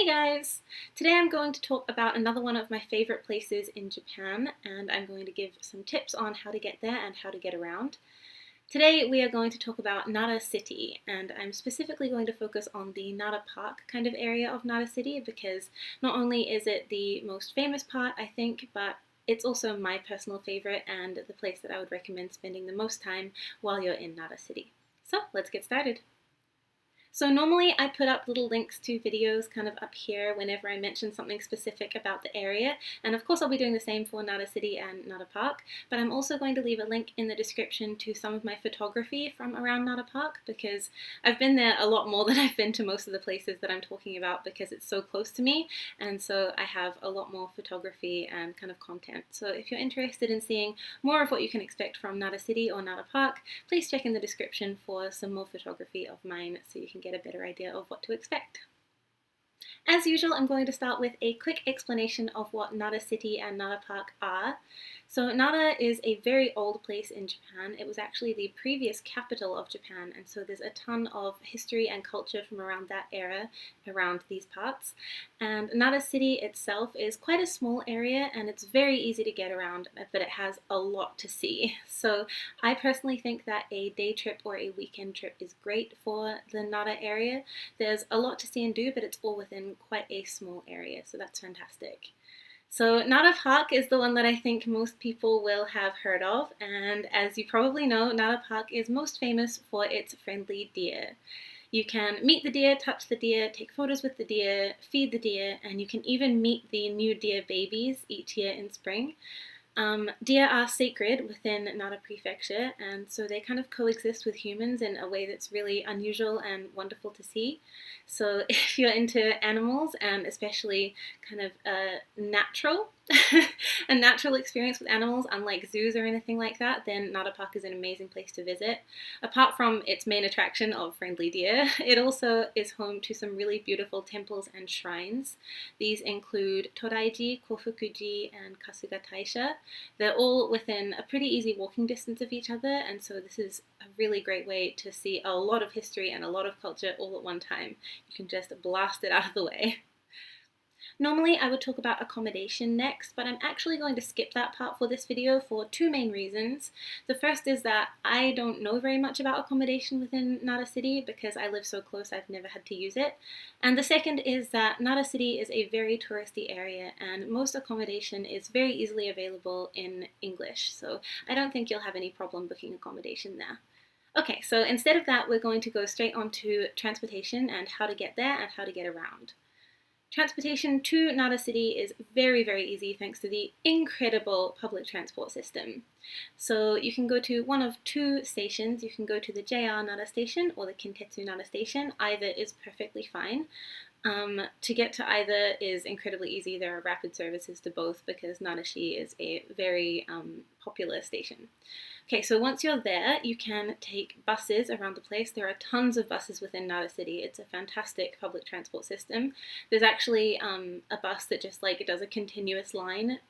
Hey guys! Today I'm going to talk about another one of my favorite places in Japan, and I'm going to give some tips on how to get there and how to get around. Today we are going to talk about Nara City, and I'm specifically going to focus on the Nara Park kind of area of Nara City because not only is it the most famous part, I think, but it's also my personal favorite and the place that I would recommend spending the most time while you're in Nara City. So let's get started. So normally I put up little links to videos kind of up here whenever I mention something specific about the area, and of course I'll be doing the same for Nara City and Nara Park, but I'm also going to leave a link in the description to some of my photography from around Nara Park because I've been there a lot more than I've been to most of the places that I'm talking about because it's so close to me, and so I have a lot more photography and kind of content. So if you're interested in seeing more of what you can expect from Nara City or Nara Park, please check in the description for some more photography of mine so you can get a better idea of what to expect. As usual, I'm going to start with a quick explanation of what Nara City and Nara Park are. So Nara is a very old place in Japan. It was actually the previous capital of Japan, and so there's a ton of history and culture from around that era around these parts. And Nara City itself is quite a small area and it's very easy to get around, but it has a lot to see. So I personally think that a day trip or a weekend trip is great for the Nara area. There's a lot to see and do, but it's all within quite a small area, so that's fantastic. So Nara Park is the one that I think most people will have heard of, and as you probably know, Nara Park is most famous for its friendly deer. You can meet the deer, touch the deer, take photos with the deer, feed the deer, and you can even meet the new deer babies each year in spring. Deer are sacred within Nara Prefecture, and so they kind of coexist with humans in a way that's really unusual and wonderful to see. So if you're into animals, and especially kind of a natural experience with animals, unlike zoos or anything like that, then Nara Park is an amazing place to visit. Apart from its main attraction of friendly deer, it also is home to some really beautiful temples and shrines. These include Toraiji, Kofukuji, and Kasuga Taisha. They're all within a pretty easy walking distance of each other, and so this is a really great way to see a lot of history and a lot of culture all at one time. You can just blast it out of the way. Normally I would talk about accommodation next, but I'm actually going to skip that part for this video for two main reasons. The first is that I don't know very much about accommodation within Nara City because I live so close I've never had to use it. And the second is that Nara City is a very touristy area and most accommodation is very easily available in English, so I don't think you'll have any problem booking accommodation there. Okay, so instead of that, we're going to go straight on to transportation and how to get there and how to get around. Transportation to Nara City is very, very easy thanks to the incredible public transport system. So you can go to one of two stations. You can go to the JR Nara station or the Kintetsu Nara station. Either is perfectly fine. To get to either is incredibly easy. There are rapid services to both because Narashi is a very popular station. Okay, so once you're there, you can take buses around the place. There are tons of buses within Nara City. It's a fantastic public transport system. There's actually a bus that just does a continuous line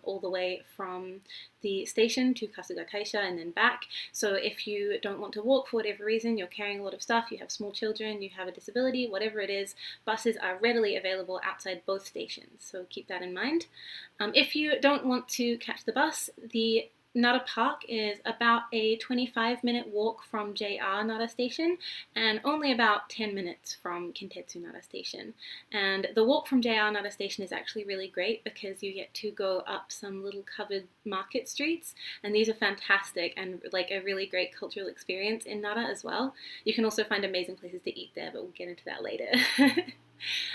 all the way from the station to Kasuga Taisha and then back. So if you don't want to walk for whatever reason, you're carrying a lot of stuff, you have small children, you have a disability, whatever it is, buses are readily available outside both stations. So keep that in mind. If you don't want to catch the bus, the Nara Park is about a 25-minute walk from JR Nara Station and only about 10 minutes from Kintetsu Nara Station. And the walk from JR Nara Station is actually really great because you get to go up some little covered market streets, and these are fantastic and a really great cultural experience in Nara as well. You can also find amazing places to eat there, but we'll get into that later.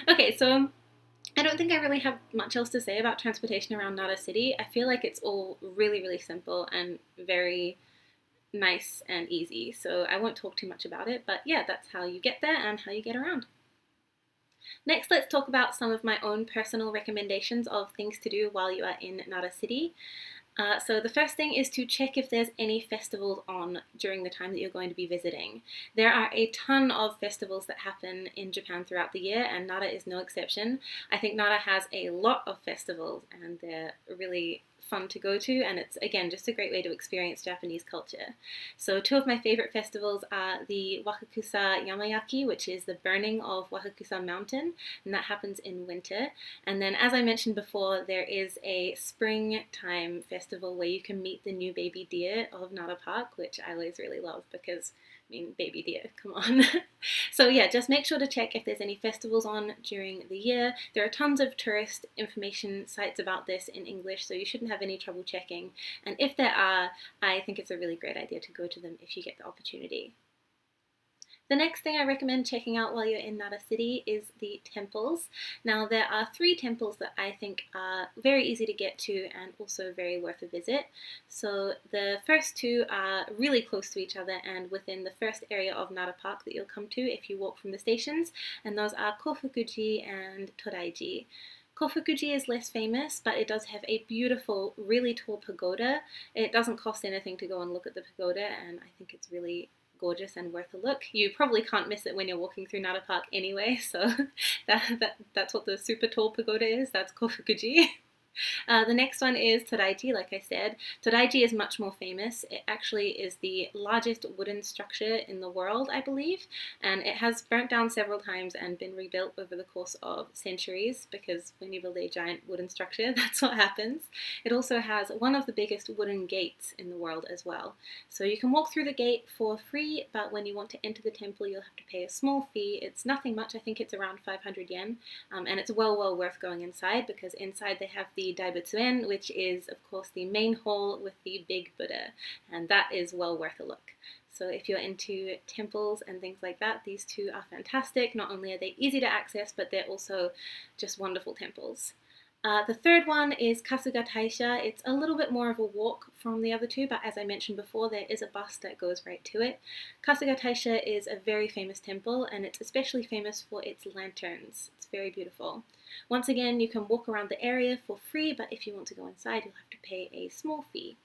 Okay, so I don't think I really have much else to say about transportation around Nara City. I feel like it's all really, really simple and very nice and easy, so I won't talk too much about it, but yeah, that's how you get there and how you get around. Next, let's talk about some of my own personal recommendations of things to do while you are in Nara City. So the first thing is to check if there's any festivals on during the time that you're going to be visiting. There are a ton of festivals that happen in Japan throughout the year, and Nara is no exception. I think Nara has a lot of festivals, and they're really fun to go to, and it's again just a great way to experience Japanese culture. So two of my favorite festivals are the Wakakusa Yamayaki, which is the burning of Wakakusa Mountain, and that happens in winter. And then, as I mentioned before, there is a springtime festival where you can meet the new baby deer of Nara Park, which I always really love because, I mean, baby deer, come on. So yeah, just make sure to check if there's any festivals on during the year. There are tons of tourist information sites about this in English, so you shouldn't have any trouble checking. And if there are, I think it's a really great idea to go to them if you get the opportunity. The next thing I recommend checking out while you're in Nara City is the temples. Now, there are 3 temples that I think are very easy to get to and also very worth a visit. So the first 2 are really close to each other and within the first area of Nara Park that you'll come to if you walk from the stations, and those are Kofukuji and Toraiji. Kofukuji is less famous, but it does have a beautiful, really tall pagoda. It doesn't cost anything to go and look at the pagoda, and I think it's really gorgeous and worth a look. You probably can't miss it when you're walking through Nara Park anyway, so that's what the super tall pagoda is. That's Kofukuji. The next one is Toraiji, like I said. Toraiji is much more famous. It actually is the largest wooden structure in the world, I believe, and it has burnt down several times and been rebuilt over the course of centuries, because when you build a giant wooden structure, that's what happens. It also has one of the biggest wooden gates in the world as well. So you can walk through the gate for free, but when you want to enter the temple, you'll have to pay a small fee. It's nothing much. I think it's around 500 yen, and it's well worth going inside, because inside they have the Daibutsuen, which is of course the main hall with the big Buddha, and that is well worth a look. So if you're into temples and things like that, these 2 are fantastic. Not only are they easy to access, but they're also just wonderful temples. The third one is Kasuga Taisha. It's a little bit more of a walk from the other 2, but as I mentioned before, there is a bus that goes right to it. Kasuga Taisha is a very famous temple, and it's especially famous for its lanterns. It's very beautiful. Once again, you can walk around the area for free, but if you want to go inside, you'll have to pay a small fee.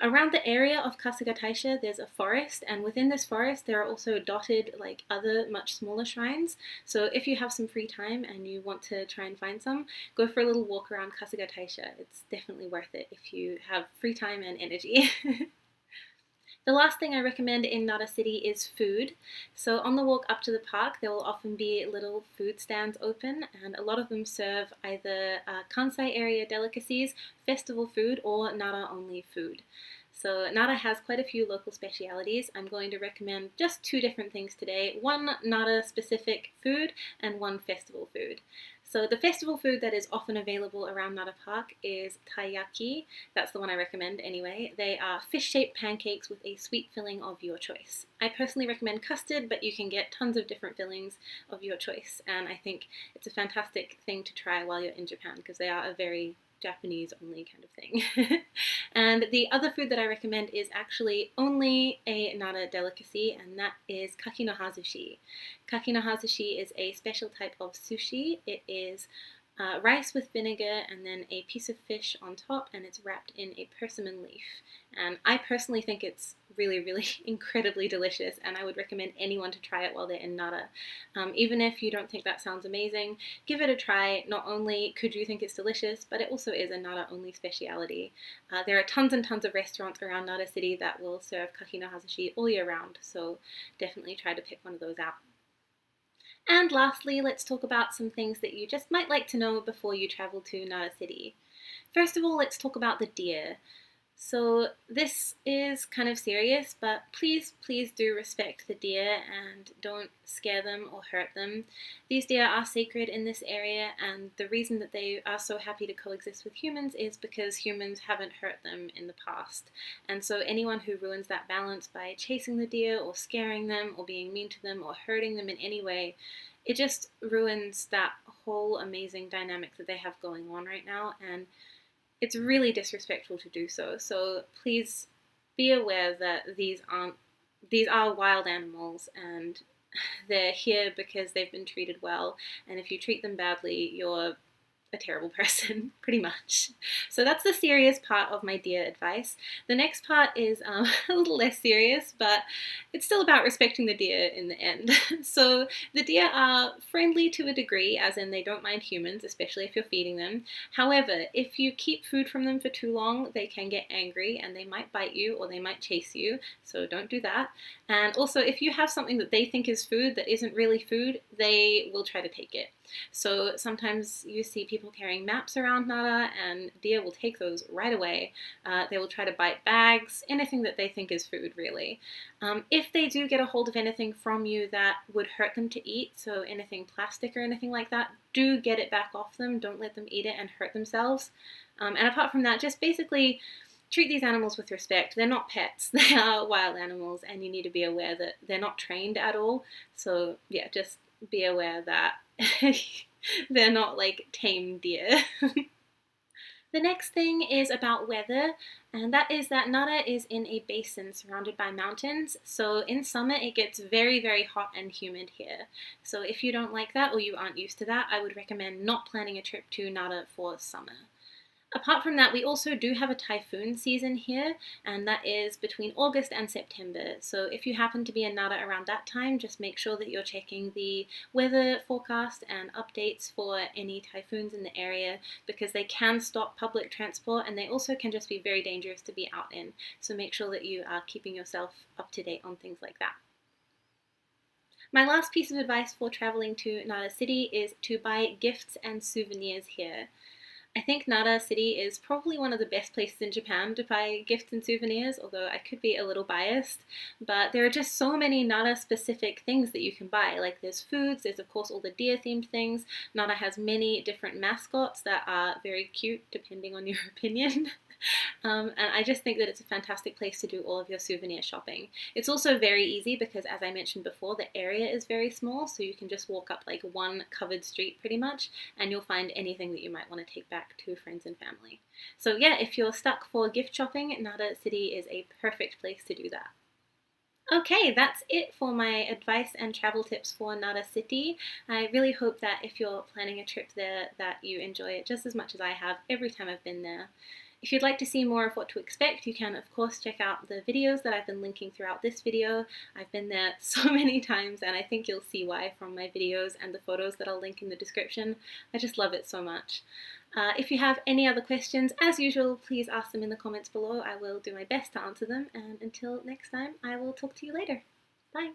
Around the area of Kasuga Taisha, there's a forest, and within this forest there are also dotted like other much smaller shrines. So if you have some free time and you want to try and find some, go for a little walk around Kasuga Taisha. It's definitely worth it if you have free time and energy. The last thing I recommend in Nara City is food. So on the walk up to the park, there will often be little food stands open, and a lot of them serve either Kansai area delicacies, festival food, or Nara-only food. So Nara has quite a few local specialities. I'm going to recommend just 2 different things today, one Nara-specific food and one festival food. So the festival food that is often available around Nara Park is taiyaki. That's the one I recommend anyway. They are fish-shaped pancakes with a sweet filling of your choice. I personally recommend custard, but you can get tons of different fillings of your choice, and I think it's a fantastic thing to try while you're in Japan, because they are a very Japanese only kind of thing. And the other food that I recommend is actually only a Nara delicacy, and that is kaki no hazushi. Kaki no hazushi is a special type of sushi. It is rice with vinegar and then a piece of fish on top, and it's wrapped in a persimmon leaf. And I personally think it's really incredibly delicious, and I would recommend anyone to try it while they're in Nara. Even if you don't think that sounds amazing, give it a try. Not only could you think it's delicious, but it also is a Nara-only speciality. There are tons and tons of restaurants around Nara City that will serve kaki no hazushi all year round, so definitely try to pick one of those out. And lastly, let's talk about some things that you just might like to know before you travel to Nara City. First of all, let's talk about the deer. So this is kind of serious, but please do respect the deer and don't scare them or hurt them. These deer are sacred in this area, and the reason that they are so happy to coexist with humans is because humans haven't hurt them in the past. And so anyone who ruins that balance by chasing the deer or scaring them or being mean to them or hurting them in any way, it just ruins that whole amazing dynamic that they have going on right now, and it's really disrespectful to do so. So please be aware that these are wild animals, and they're here because they've been treated well, and if you treat them badly, you're a terrible person, pretty much. So that's the serious part of my deer advice. The next part is a little less serious, but it's still about respecting the deer in the end. So the deer are friendly to a degree, as in they don't mind humans, especially if you're feeding them. However, if you keep food from them for too long, they can get angry and they might bite you or they might chase you, so don't do that. And also, if you have something that they think is food that isn't really food, they will try to take it. So sometimes you see people carrying maps around Nara, and deer will take those right away. They will try to bite bags, anything that they think is food, really. If they do get a hold of anything from you that would hurt them to eat, so anything plastic or anything like that, do get it back off them. Don't let them eat it and hurt themselves. And apart from that, just basically treat these animals with respect. They're not pets. They are wild animals, and you need to be aware that they're not trained at all. So yeah, just be aware that they're not like tame deer. The next thing is about weather, and that is that Nara is in a basin surrounded by mountains. So in summer it gets very, very hot and humid here. So if you don't like that or you aren't used to that, I would recommend not planning a trip to Nara for summer. Apart from that, we also do have a typhoon season here, and that is between August and September. So if you happen to be in Nara around that time, just make sure that you're checking the weather forecast and updates for any typhoons in the area, because they can stop public transport and they also can just be very dangerous to be out in. So make sure that you are keeping yourself up to date on things like that. My last piece of advice for traveling to Nara City is to buy gifts and souvenirs here. I think Nara City is probably one of the best places in Japan to buy gifts and souvenirs, although I could be a little biased. But there are just so many Nara-specific things that you can buy. Like there's foods, there's of course all the deer-themed things. Nara has many different mascots that are very cute, depending on your opinion. And I just think that it's a fantastic place to do all of your souvenir shopping. It's also very easy because, as I mentioned before, the area is very small, so you can just walk up like one covered street pretty much, and you'll find anything that you might want to take back to friends and family. So yeah, if you're stuck for gift shopping, Nara City is a perfect place to do that. Okay, that's it for my advice and travel tips for Nara City. I really hope that if you're planning a trip there, that you enjoy it just as much as I have every time I've been there. If you'd like to see more of what to expect, you can of course check out the videos that I've been linking throughout this video. I've been there so many times, and I think you'll see why from my videos and the photos that I'll link in the description. I just love it so much. If you have any other questions, as usual, please ask them in the comments below. I will do my best to answer them, and until next time, I will talk to you later. Bye!